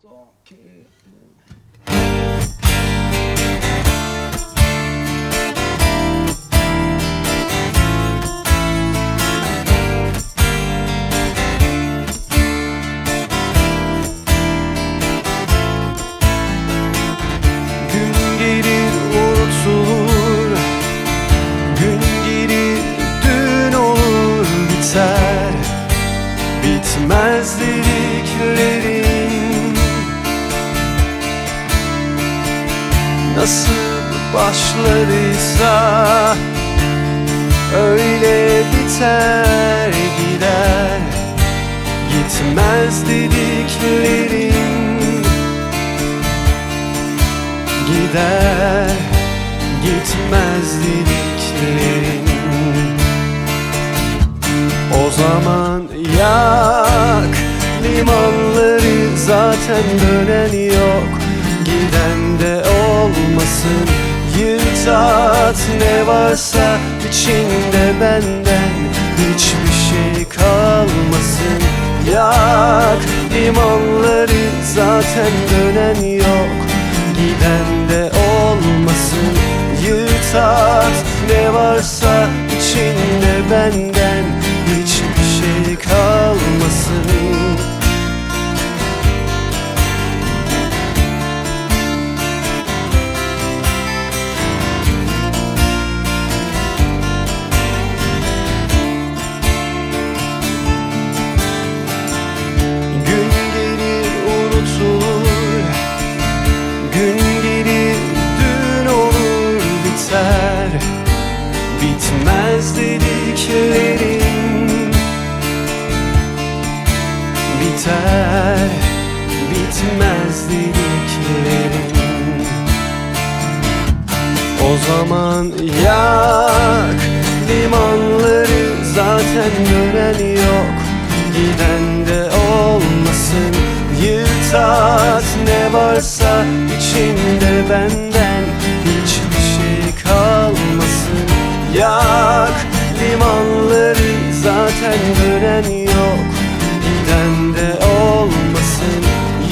Gün gelir unutulur, gün gelir dün olur biter. Bitmez dediklerin nasıl başladıysa öyle biter gider. Gitmez dediklerin gider, gitmez dediklerin. O zaman yak limanları, zaten dönen yok. Giden de olmasın, yırt at ne varsa içinde benden. Hiçbir şey kalmasın, yak limanları, zaten dönen yok. Giden de olmasın, yırt at ne varsa içinde benden. Hiçbir şey kalmasın. Gün gelir unutulur, gün gelir dün olur biter. Bitmez dediklerin biter, bitmez dediklerin. O zaman yak limanları, zaten dönen yok. Giden de olmasın, yırt at ne varsa içinde benden. Hiçbir şey kalmasın, yak limanları, zaten dönen yok. Giden de olmasın,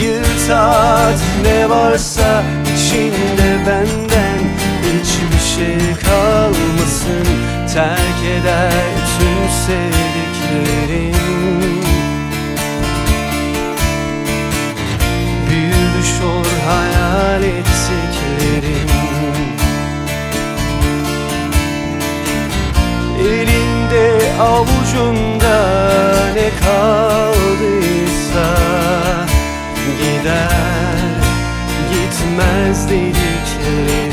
yırt at ne varsa içinde benden. Hiçbir şey kalmasın, terk eder tüm sevdiklerin. Bir düşür hayal ettiklerin. Elinde avucunda ne kaldıysa gider, gitmez dediklerin.